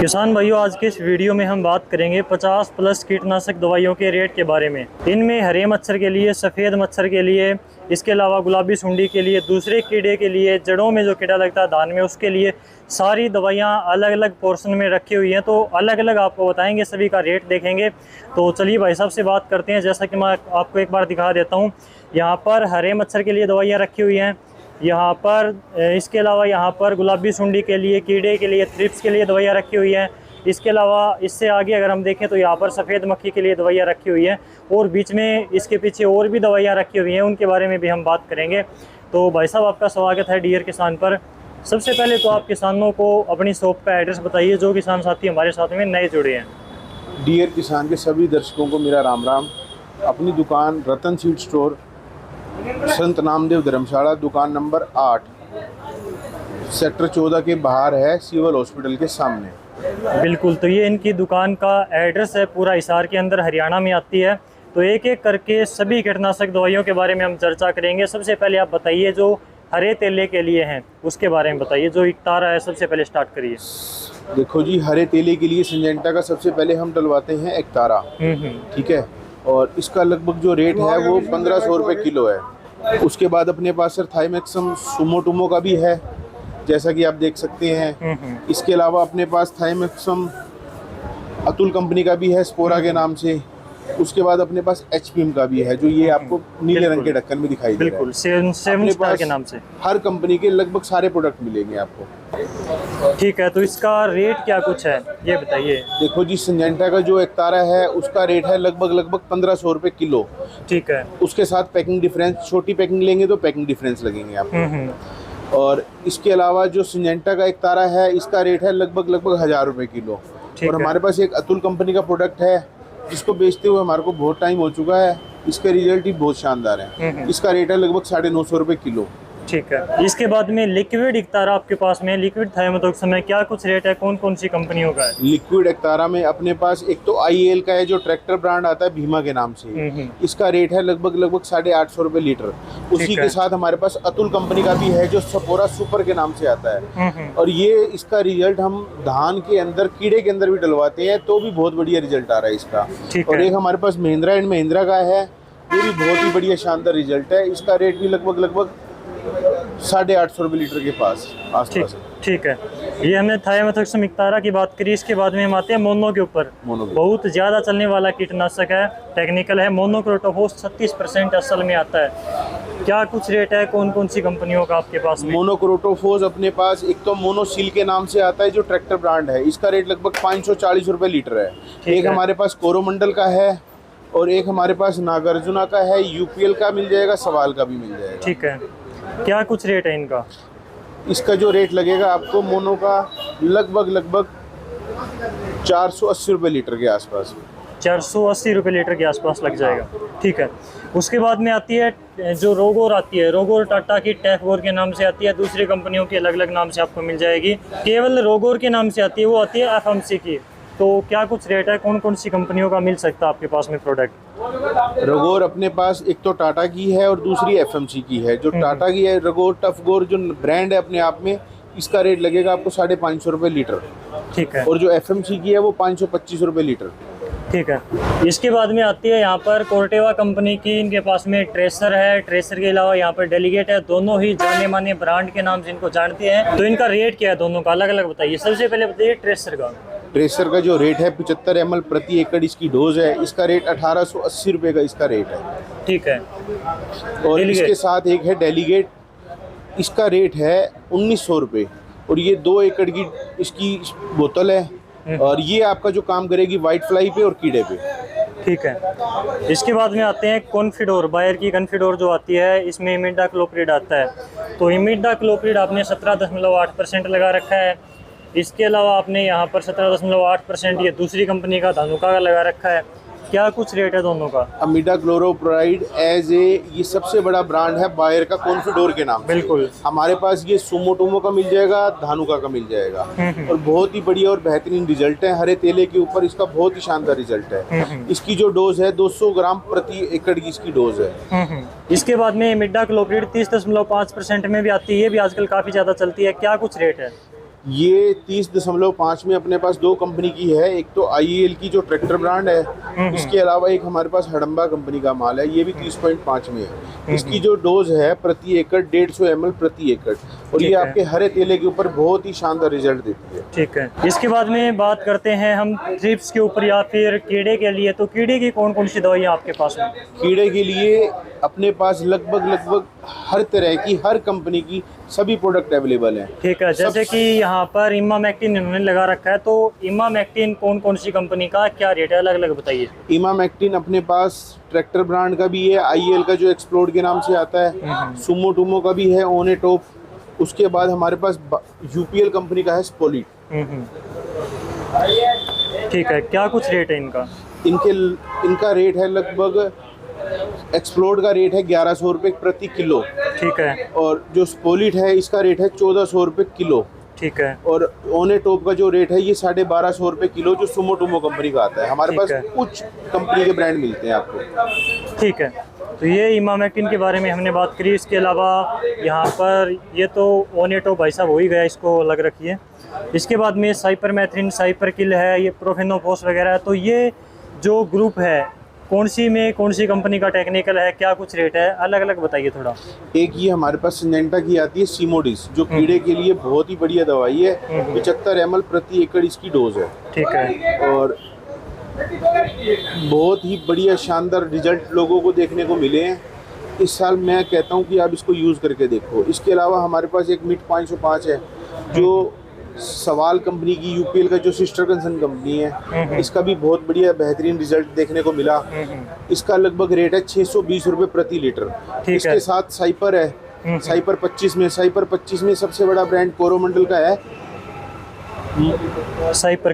किसान भाइयों, आज के इस वीडियो में हम बात करेंगे 50+ कीटनाशक दवाइयों के रेट के बारे में। इनमें हरे मच्छर के लिए, सफ़ेद मच्छर के लिए, इसके अलावा गुलाबी सुंडी के लिए, दूसरे कीड़े के लिए, जड़ों में जो कीड़ा लगता है धान में उसके लिए, सारी दवाइयाँ अलग अलग पोर्शन में रखी हुई हैं। तो अलग अलग आपको बताएंगे, सभी का रेट देखेंगे। तो चलिए भाई साहब से बात करते हैं। जैसा कि मैं आपको एक बार दिखा देता हूँ, यहाँ पर हरे मच्छर के लिए दवाइयाँ रखी हुई हैं। यहाँ पर इसके अलावा यहाँ पर गुलाबी सुंडी के लिए, कीड़े के लिए, थ्रिप्स के लिए दवाइयाँ रखी हुई हैं। इसके अलावा इससे आगे अगर हम देखें तो यहाँ पर सफ़ेद मक्खी के लिए दवाइयाँ रखी हुई हैं, और बीच में इसके पीछे और भी दवाइयाँ रखी हुई हैं, उनके बारे में भी हम बात करेंगे। तो भाई साहब, आपका स्वागत है डियर किसान पर। सबसे पहले तो आप किसानों को अपनी शॉप का एड्रेस बताइए, जो किसान साथी हमारे साथ में नए जुड़े हैं। डियर किसान के सभी दर्शकों को मेरा राम राम। अपनी दुकान रतन सीड स्टोर, संत नामदेव धर्मशाला, दुकान नंबर 8, सेक्टर 14 के बाहर है, सिविल हॉस्पिटल के सामने। बिल्कुल, तो ये इनकी दुकान का एड्रेस है। पूरा हिसार के अंदर हरियाणा में आती है। तो एक एक करके सभी कीटनाशक दवाइयों के बारे में हम चर्चा करेंगे। सबसे पहले आप बताइए, जो हरे तेले के लिए हैं उसके बारे में बताइए, जो इकतारा है। सबसे पहले स्टार्ट करिए। देखो जी, हरे तेले के लिए सिंजेंटा का सबसे पहले हम डलवाते हैं एकतारा। ठीक है, और इसका लगभग जो रेट है वो 1500 रुपये किलो है। उसके बाद अपने पास सर थाइमेक्सम सुमोटुमो का भी है, जैसा कि आप देख सकते हैं। इसके अलावा अपने पास थाइमेक्सम अतुल कंपनी का भी है, स्पोरा के नाम से। उसके बाद अपने पास एचपीएम का भी है, जो ये आपको नीले रंग के ढक्कन में दिखाई दे रहा है। बिल्कुल, सेवन स्टार के नाम से हर कंपनी के लगभग सारे प्रोडक्ट मिलेंगे आपको। ठीक है, तो इसका रेट क्या कुछ है ये बताइए। देखो जी, सिंजेंटा का जो एकतारा है उसका रेट है लगभग 1500 रुपये किलो। ठीक है, उसके साथ पैकिंग डिफरेंस, छोटी पैकिंग लेंगे तो पैकिंग डिफरेंस लगेंगे आपको। और इसके अलावा जो सिंजेंटा का एकतारा है, इसका रेट है लगभग 1000 रुपये किलो। और हमारे पास एक अतुल कंपनी का प्रोडक्ट है, जिसको बेचते हुए हमारे को बहुत टाइम हो चुका है। इसके रिजल्ट ही बहुत शानदार है। इसका रेट है लगभग 950 रुपये किलो। ठीक है, इसके बाद में लिक्विड एकतारा आपके पास में, लिक्विड थाइमेथॉक्सम में क्या कुछ रेट है, कौन कौन सी कंपनियों का है? लिक्विड एकतारा में अपने पास एक तो आईएल का है, जो ट्रैक्टर ब्रांड आता है भीमा के नाम से। इसका रेट है लगभग 850 रुपये लीटर। उसी के साथ हमारे पास अतुल कंपनी का भी है, जो सपोरा सुपर के नाम से आता है। और ये इसका रिजल्ट हम धान के अंदर, कीड़े के अंदर भी डलवाते हैं, तो भी बहुत बढ़िया रिजल्ट आ रहा है इसका। और एक हमारे पास महिंद्रा एंड महिंद्रा का है, ये भी बहुत ही बढ़िया शानदार रिजल्ट है। इसका रेट भी लगभग 850 रुपये लीटर के आसपास। ठीक है, ये हमने थाइमेथॉक्सम एकतारा की बात करी। इसके बाद में हम आते हैं मोनो के ऊपर। बहुत ज़्यादा चलने वाला कीटनाशक है, टेक्निकल है। मोनोक्रोटोफॉस 36% असल में आता है। क्या कुछ रेट है, कौन कौन सी कंपनियों का आपके पास में? मोनोक्रोटोफॉस अपने पास एक तो मोनोसील के नाम से आता है, जो ट्रैक्टर ब्रांड है। इसका रेट लगभग 540 रुपये लीटर है। एक हमारे पास कोरोमंडल का है, और एक हमारे पास नागार्जुना का है। यूपीएल का मिल जाएगा, सवाल का भी मिल जाएगा। ठीक है, क्या कुछ रेट है इनका? इसका जो रेट लगेगा आपको मोनो का लगभग 480 रुपये लीटर के आसपास। 480 रुपये लीटर के आसपास लग जाएगा। ठीक है, उसके बाद में आती है जो रोगोर आती है। रोगोर टाटा की टैफगोर के नाम से आती है, दूसरी कंपनियों की अलग अलग नाम से आपको मिल जाएगी। केवल रोगोर के नाम से आती है, वो आती है एफएमसी की। तो क्या कुछ रेट है, कौन कौन सी कंपनियों का मिल सकता है आपके पास में प्रोडक्ट? रगोर अपने पास एक तो टाटा की है, और दूसरी एफएमसी की है। जो टाटा की है रगोर टफगोर, जो ब्रांड है अपने आप में, इसका रेट लगेगा आपको 550 रुपये लीटर। ठीक है, और जो एफएमसी की है वो 525 रुपये लीटर। ठीक है, इसके बाद में आती है यहाँ पर कोर्टेवा कंपनी की। इनके पास में ट्रेसर है, ट्रेसर के अलावा यहाँ पर डेलीगेट है। दोनों ही जाने माने ब्रांड के नाम से इनको जानते हैं। तो इनका रेट क्या है, दोनों का अलग अलग बताइए। सबसे पहले बताइए ट्रेसर का। ट्रेसर का जो रेट है 75 ml प्रति एकड़ इसकी डोज है। इसका रेट 1880 रुपये का इसका रेट है। ठीक है, और इसके साथ एक है डेलीगेट, इसका रेट है 1900 रुपये, और ये 2 एकड़ की इसकी बोतल है। और ये आपका जो काम करेगी वाइट फ्लाई पे और कीड़े पे। ठीक है, इसके बाद में आते हैं कॉन्फिडोर। बायर की कॉन्फिडोर जो आती है, इसमें इमिडाक्लोप्रिड आता है। तो इमिडाक्लोप्रिड आपने 17.8% लगा रखा है। इसके अलावा आपने यहाँ पर 17.8% ये दूसरी कंपनी का धानुका का लगा रखा है। क्या कुछ रेट है दोनों का? अमीडा क्लोरोप्राइड एज ए, ये सबसे बड़ा ब्रांड है बायर का, कॉन्फिडोर के नाम। बिल्कुल, हमारे पास ये सुमोटोमो का मिल जाएगा, धानुका का मिल जाएगा। और बहुत ही बढ़िया और बेहतरीन रिजल्ट है। हरे तेले के ऊपर इसका बहुत ही शानदार रिजल्ट है। इसकी जो डोज है 200 ग्राम प्रति एकड़ की इसकी डोज है। इसके बाद में इमिडाक्लोप्रिड 30.5% में भी आती है। ये भी आजकल काफ़ी ज़्यादा चलती है। क्या कुछ रेट है? ये 30.5 में अपने पास दो कंपनी की है। एक तो IEL की जो ट्रैक्टर ब्रांड है, इसके अलावा एक हमारे पास हडम्बा कंपनी का माल है, ये भी 30.5 में है। इसकी जो डोज है प्रति एकड़ 150 ml प्रति एकड़, और ये आपके हरे केले के ऊपर बहुत ही शानदार रिजल्ट देती है। ठीक है, इसके बाद में बात करते हैं हम थ्रिप्स के ऊपर या फिर कीड़े के लिए। तो कीड़े की कौन कौन सी दवाइयाँ आपके पास हैं? कीड़े के लिए अपने पास लगभग हर तरह की, हर कंपनी की सभी प्रोडक्ट अवेलेबल हैं। ठीक है, जैसे कि यहाँ पर इमामेक्टिन इन्होंने लगा रखा है, तो इमामेक्टिन कौन कौन सी कंपनी का क्या रेट है, अलग अलग बताइए। इमामेक्टिन अपने पास ट्रैक्टर ब्रांड का भी है, IEL का जो एक्सप्लोड के नाम से आता है, सुमो टूमो का भी है, ओने टॉप। उसके बाद हमारे पास UPL कंपनी का है स्पोलिट। ठीक है, क्या कुछ रेट है इनका? इनका रेट है लगभग, एक्सप्लोड का रेट है 1100 रुपये प्रति किलो। ठीक है। और जो स्पोलिट है इसका रेट है 1400 रुपये किलो। ठीक है। और ओने टॉप का जो रेट है ये 1250 रुपये किलो, जो सुमो टूमो कंपनी का आता है। हमारे पास कुछ कंपनी के ब्रांड मिलते हैं आपको। ठीक है, तो ये इमामेक्टिन के बारे में हमने बात करी। इसके अलावा यहाँ पर ये तो ओने टॉप भाई साहब हो ही गया, इसको अलग रखिए। इसके बाद में साइपरमेथ्रिन, साइपरकिल है, ये प्रोफेनोफॉस वगैरह। तो ये जो ग्रुप है कौन सी में कौन सी कंपनी का टेक्निकल है, क्या कुछ रेट है, अलग अलग बताइए थोड़ा। एक ये हमारे पास सिंजेंटा की आती है सीमोडिस, जो कीड़े के लिए बहुत ही बढ़िया दवाई है। 75 ml प्रति एकड़ इसकी डोज है। ठीक है। और बहुत ही बढ़िया शानदार रिजल्ट लोगों को देखने को मिले हैं इस साल। मैं कहता हूँ कि आप इसको यूज़ करके देखो। इसके अलावा हमारे पास एक मिट 505 है, जो सवाल कंपनी की, UPL का जो सिस्टर कंसर्न कंपनी है, इसका भी बहुत बढ़िया बेहतरीन रिजल्ट देखने को मिला। इसका लगभग रेट है 620 रुपये प्रति लीटर। इसके साथ साइपर है, साइपर 25 में। साइपर 25 में सबसे बड़ा ब्रांड कोरोमंडल का है, साइपर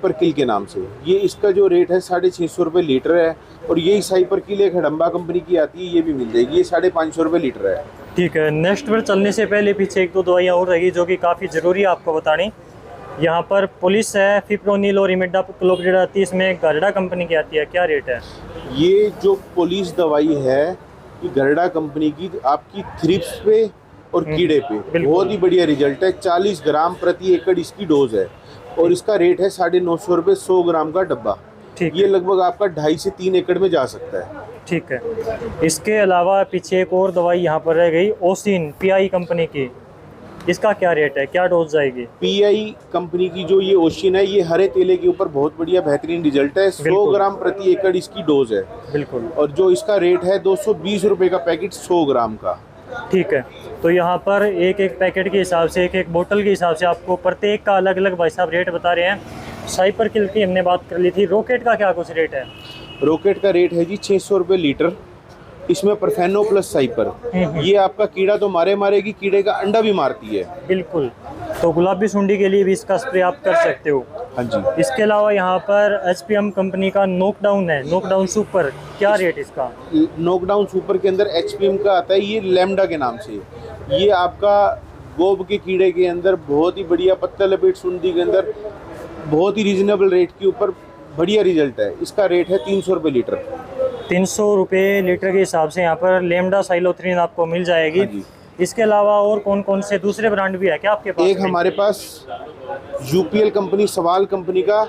किल के नाम से। ये इसका जो रेट है 650 रुपये लीटर है। और यही साइपर किल एक हडम्बा कंपनी की आती है, ये भी मिल जाएगी, ये 550 रुपये लीटर है। ठीक है, नेक्स्ट पर चलने से पहले पीछे एक दो दवाइयाँ और रहेगी जो कि काफ़ी ज़रूरी है आपको बतानी। यहाँ पर पुलिस है, फिप्रोनिल और इमिडाक्लोप्रिड आती है, इसमें गरडा कंपनी की आती है, क्या रेट है? ये जो पुलिस दवाई है ये गरडा कंपनी की, आपकी थ्रिप्स पे और कीड़े पे बहुत ही बढ़िया रिजल्ट है। 40 ग्राम प्रति एकड़ इसकी डोज है, और इसका रेट है 950 रुपये 100 ग्राम का डब्बा। ये लगभग आपका 2.5 से 3 एकड़ में जा सकता है। ठीक है। इसके अलावा पीछे एक और दवाई यहाँ पर रह गई, ओसिन PI कंपनी की, इसका क्या रेट है, क्या डोज जाएगी? PI कंपनी की जो ये ओशिन है, ये हरे केले के ऊपर बहुत बढ़िया बेहतरीन रिजल्ट है। 100 ग्राम प्रति एकड़ इसकी डोज है। बिल्कुल। और जो इसका रेट है 220 रुपये का पैकेट 100 ग्राम का। ठीक है, तो यहाँ पर एक एक पैकेट के हिसाब से, एक एक बोतल के हिसाब से आपको प्रत्येक का अलग अलग भाई साहब रेट बता रहे हैं। साइपर किल की हमने बात कर ली थी। रॉकेट का क्या कुछ रेट है? रॉकेट का रेट है जी 600 रुपये लीटर। इसमें परफेनो प्लस साइपर, ये आपका कीड़ा तो मारेगी, कीड़े का अंडा भी मारती है। बिल्कुल, तो गुलाबी सुंडी के लिए भी इसका स्प्रे आप कर सकते हो। हाँ जी। इसके अलावा यहाँ पर HPM कंपनी का नॉकडाउन है, नॉकडाउन सुपर, क्या रेट इसका? नॉकडाउन सुपर के अंदर HPM का आता है, ये लैम्डा के नाम से। ये आपका गोब के कीड़े के अंदर बहुत ही बढ़िया, पत्ता लपेट सुंडी के अंदर बहुत ही रीजनेबल रेट के ऊपर बढ़िया रिजल्ट है। इसका रेट है 300 रुपये लीटर। 300 रुपये लीटर के हिसाब से यहाँ पर लेमडा साइलोथ्रिन आपको मिल जाएगी। हाँ, इसके अलावा और कौन कौन से दूसरे ब्रांड भी है क्या आपके पास? एक हमारे पास UPL कंपनी, सवाल कंपनी का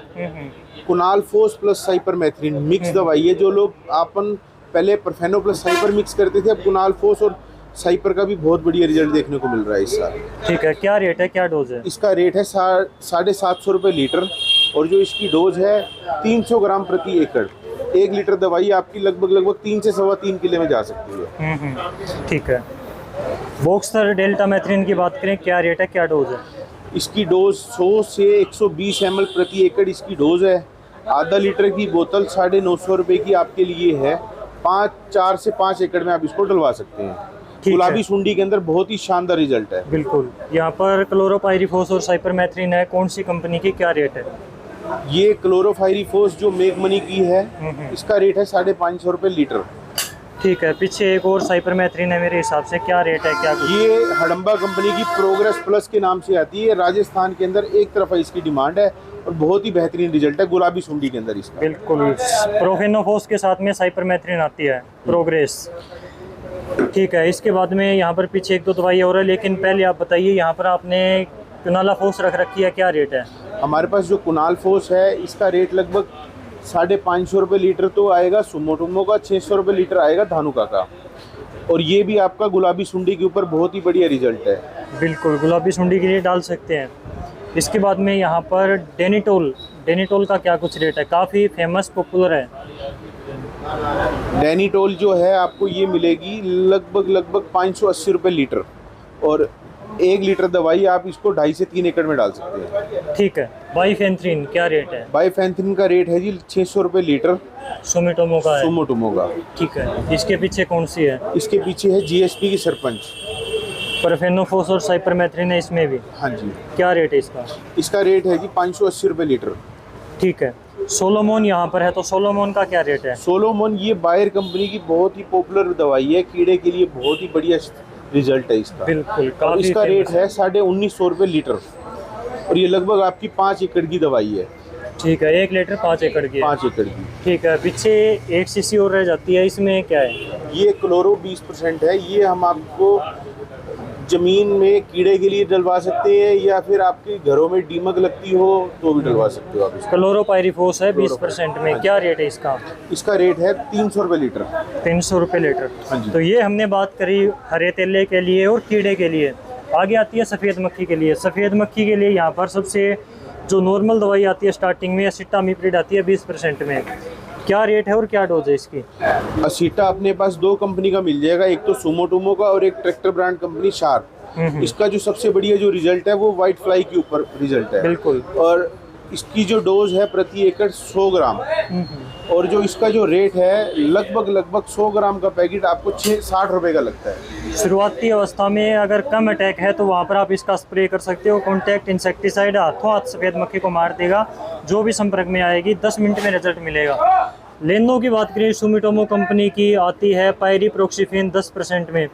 कुनाल फोस प्लस साइपरमेथ्रिन मिक्स दवाई है। जो लोग अपन पहले परफेनो प्लस साइपर मिक्स करते थे, अब कुनाल फोस और साइपर का भी बहुत बढ़िया रिजल्ट देखने को मिल रहा है इस साल। ठीक है, क्या रेट है, क्या डोज है? इसका रेट है 750 रुपये लीटर, और जो इसकी डोज है 300 ग्राम प्रति एकड़। 1 लीटर दवाई आपकी लगभग 3 से 3.25 किलो में जा सकती है। ठीक है। बॉक्सर डेल्टा मैथ्रिन की बात करें, क्या रेट है, क्या डोज है? इसकी डोज 100 से 120 ml प्रति एकड़ इसकी डोज है। आधा लीटर की बोतल 950 रुपये की आपके लिए है। 4 से 5 एकड़ में आप इसको डलवा सकते हैं। गुलाबी सुंडी के अंदर बहुत ही शानदार रिजल्ट है। बिल्कुल। यहाँ पर क्लोरोपाइरिफॉस और साइपरमेथ्रिन है, कौन सी कंपनी की, क्या रेट है? ये क्लोरोपाइरिफॉस जो मेगमनी की है, इसका रेट है 550 रुपये लीटर। ठीक है, पीछे एक और साइपरमेथ्रिन है, मेरे हिसाब से क्या रेट है, क्या कुछ? ये हडम्बा कंपनी की प्रोग्रेस प्लस के नाम से आती है। राजस्थान के अंदर एक तरफा इसकी डिमांड है, और बहुत ही बेहतरीन रिजल्ट है गुलाबी सुंडी के अंदर इसका। बिल्कुल। प्रोफेनोफॉस के साथ में साइपरमेथ्रिन आती है, प्रोग्रेस। ठीक है, इसके बाद में यहाँ पर पीछे एक दो दवाई और है, लेकिन पहले आप बताइए, यहाँ पर आपने कुनाला फोर्स रख रखी है, क्या रेट है? हमारे पास जो कुनाल फोर्स है इसका रेट लगभग 550 रुपये लीटर तो आएगा सुमोटोमो का, 600 रुपये लीटर आएगा धानुका का। और ये भी आपका गुलाबी सुंडी के ऊपर बहुत ही बढ़िया रिजल्ट है। बिल्कुल, गुलाबी सुंडी के लिए डाल सकते हैं। इसके बाद में यहाँ पर डेनिटोल का क्या कुछ रेट है? काफ़ी फेमस पॉपुलर है। डेनिटोल जो है आपको ये मिलेगी लगभग 580 रुपये लीटर, और 1 लीटर दवाई आप इसको 2.5 से 3 एकड़ में डाल सकते हैं। ठीक है। बाइफेंथ्रीन क्या रेट है? बाइफेंथ्रीन का रेट है जी 600 रुपये लीटर, सुमिटोमो का है। सुमोटोमो का। ठीक है। इसके पीछे कौन सी है? इसके पीछे है जीएसपी की सरपंच। परफेनोफोस और साइपरमेथ्रिन है इसमें भी। हाँ जी। क्या रेट है इसका? इसका रेट है जी 580 रुपये लीटर। ठीक है। सोलोमोन यहाँ पर है, तो सोलोमोन का क्या रेट है? सोलोमोन ये बायर कंपनी की बहुत ही पॉपुलर दवाई है, कीड़े के लिए बहुत ही बढ़िया रिजल्ट है इसका। बिल्कुल, और काफी इसका रेट famous है 1950 रुपये लीटर, और ये लगभग आपकी 5 एकड़ की दवाई है। ठीक है। 1 लीटर 5 एकड़ की है। 5 एकड़ की। ठीक है। पीछे 1 सीसी और रह जाती है, इसमें क्या है? ये क्लोरो 20% है। ये हम आपको जमीन में कीड़े के लिए डलवा सकते हैं, या फिर आपके घरों में दीमक लगती हो तो भी डलवा सकते हो आप इसको। क्लोरोपाइरिफोस है 20% में। क्या रेट है इसका? इसका रेट है 300 रुपये लीटर। 300 रुपये लीटर। हाँ जी। तो ये हमने बात करी हरे तेले के लिए और कीड़े के लिए। आगे आती है सफ़ेद मक्खी के लिए। सफ़ेद मक्खी के लिए यहाँ पर सबसे जो नॉर्मल दवाई आती है स्टार्टिंग में, एसिटामिप्रिड आती है 20% में। क्या रेट है और क्या डोज है इसकी? असीटा अपने पास 2 कंपनी का मिल जाएगा, एक तो सुमोटोमो का और एक ट्रैक्टर ब्रांड कंपनी शार्प। इसका जो सबसे बढ़िया जो रिजल्ट है वो वाइट फ्लाई के ऊपर रिजल्ट है। बिल्कुल। और इसकी जो डोज है प्रति एकड़ 100 ग्राम, और जो इसका जो रेट है लगभग 100 ग्राम का पैकेट आपको 60 रुपये का लगता है। शुरुआती अवस्था में अगर कम अटैक है तो वहाँ पर आप इसका स्प्रे कर सकते हो। कॉन्टैक्ट इंसेक्टिसाइड हाथों हाथ सफ़ेद मक्खी को मार देगा, जो भी संपर्क में आएगी 10 मिनट में रिजल्ट मिलेगा। लेनो की बात करें, सुमिटोमो कंपनी की आती है पायरीप्रोक्सिफेन 10% में।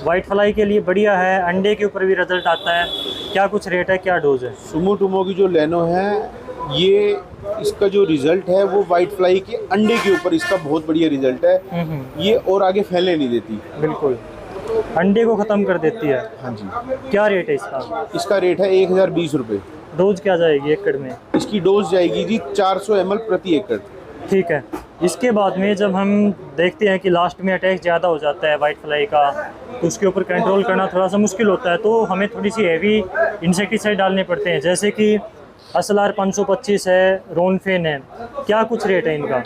वाइट फ्लाई के लिए बढ़िया है, अंडे के ऊपर भी रिजल्ट आता है। क्या कुछ रेट है, क्या डोज है? सुमोटोमो की जो लेनो है, ये इसका जो रिजल्ट है वो वाइट फ्लाई के अंडे के ऊपर इसका बहुत बढ़िया रिजल्ट है। ये और आगे फैलने नहीं देती। बिल्कुल, अंडे को ख़त्म कर देती है। हाँ जी। क्या रेट है इसका? इसका रेट है 1020 रुपये। डोज क्या जाएगी एकड़ में? इसकी डोज जाएगी जी 400 ml प्रति एकड़। ठीक है। इसके बाद में जब हम देखते हैं कि लास्ट में अटैक ज़्यादा हो जाता है वाइट फ्लाई का, तो उसके ऊपर कंट्रोल करना थोड़ा सा मुश्किल होता है, तो हमें थोड़ी सी हैवी इंसेक्टिसाइड डालने पड़ते हैं, जैसे कि असलार 525 है, रोनफेन है। क्या कुछ रेट है इनका?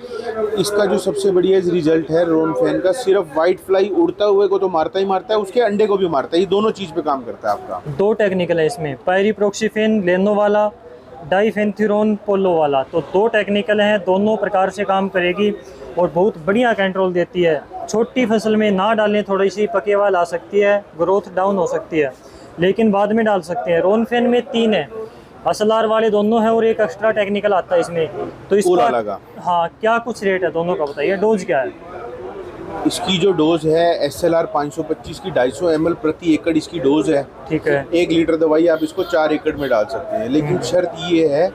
इसका जो सबसे बढ़िया रिजल्ट है रोनफेन का, सिर्फ वाइट फ्लाई उड़ता हुए को तो मारता ही मारता है, उसके अंडे को भी मारता है। ये दोनों चीज़ पे काम करता है आपका। 2 टेक्निकल है इसमें, पायरीप्रोक्सिफेन लेनो वाला, डाइफेंथ्यूरोन पोलो वाला। तो 2 टेक्निकल हैं, दोनों प्रकार से काम करेगी और बहुत बढ़िया कंट्रोल देती है। छोटी फसल में ना डालें, थोड़ी सी पकेवाल आ सकती है, ग्रोथ डाउन हो सकती है, लेकिन बाद में डाल सकते हैं। रोनफेन में 3 है, असलार वाले दोनों हैं और एक एक्स्ट्रा टेक्निकल आता है इसमें। तो इसका हाँ, क्या कुछ रेट है दोनों का बताइए, डोज क्या है? इसकी जो डोज है SLR 525 की 250 ml प्रति एकड़ इसकी डोज है। ठीक है। 1 लीटर दवाई आप इसको 4 एकड़ में डाल सकते हैं, लेकिन शर्त ये है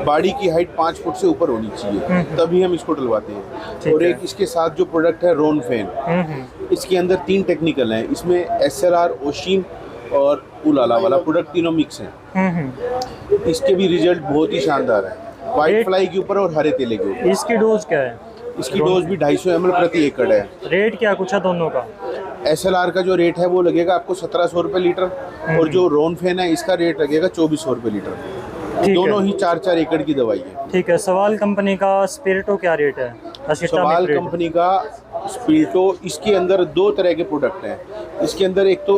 बाड़ी की हाइट 5 फुट से ऊपर होनी चाहिए, तभी हम इसको डलवाते हैं। और एक इसके साथ जो प्रोडक्ट है रोनफेन, इसके अंदर 3 टेक्निकल हैं। इसमें SLR, ओशिन और उलाला वाला प्रोडक्ट तीनों मिक्स हैं। इसके भी रिजल्ट बहुत ही शानदार है, वाइट फ्लाई के ऊपर और हरे तेले के ऊपर। इसकी डोज क्या है? इसकी डोज भी 250 ml प्रति एकड़ है। रेट क्या कुछ है दोनों का? SLR का जो रेट है वो लगेगा आपको 1700 रुपये लीटर, और जो रोनफेन है इसका रेट लगेगा 2400 रुपये लीटर। दोनों ही 4-4 एकड़ की दवाई है। ठीक है। सवाल कंपनी का स्पिरिटो क्या रेट है? सवाल कंपनी का स्पिरिटो, इसके अंदर 2 तरह के प्रोडक्ट हैं। इसके अंदर एक तो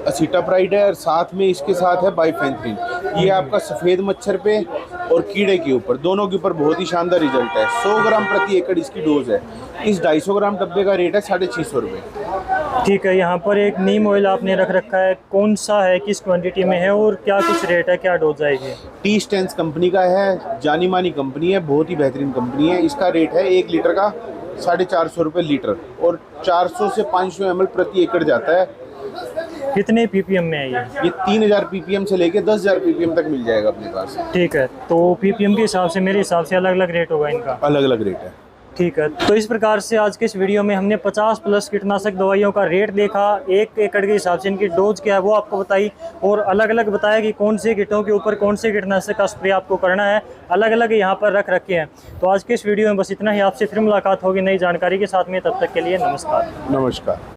असीटाप्राइड है और साथ में इसके साथ है बाइफेंथ्रीन। ये आपका सफ़ेद मच्छर पे और कीड़े के ऊपर, दोनों के ऊपर बहुत ही शानदार रिजल्ट है। 100 ग्राम प्रति एकड़ इसकी डोज है। इस 250 ग्राम डब्बे का रेट है 650 रुपये। ठीक है। यहाँ पर एक नीम ऑयल आपने रख रखा है, कौन सा है, किस क्वांटिटी में है और क्या कुछ रेट है, क्या डोज आएगी? टी स्टेंस कंपनी का है, जानी मानी कंपनी है, बहुत ही बेहतरीन कंपनी है। इसका रेट है 1 लीटर का 450 रुपये लीटर, और 400 से 500 ml प्रति एकड़ जाता है। कितने ppm में है ये 3000 ppm से लेके 10,000 ppm तक मिल जाएगा अपने पास। ठीक है। तो ppm के हिसाब से, मेरे हिसाब से अलग अलग रेट होगा इनका? अलग अलग रेट है। ठीक है, तो इस प्रकार से आज के इस वीडियो में हमने 50 प्लस कीटनाशक दवाइयों का रेट देखा, 1 एकड़ के हिसाब से इनकी डोज क्या है वो आपको बताई, और अलग अलग बताया कि कौन से कीटों के ऊपर कौन से कीटनाशक का स्प्रे आपको करना है, अलग अलग यहाँ पर रख रखे हैं। तो आज के इस वीडियो में बस इतना ही, आपसे फिर मुलाकात होगी नई जानकारी के साथ में, तब तक के लिए नमस्कार। नमस्कार।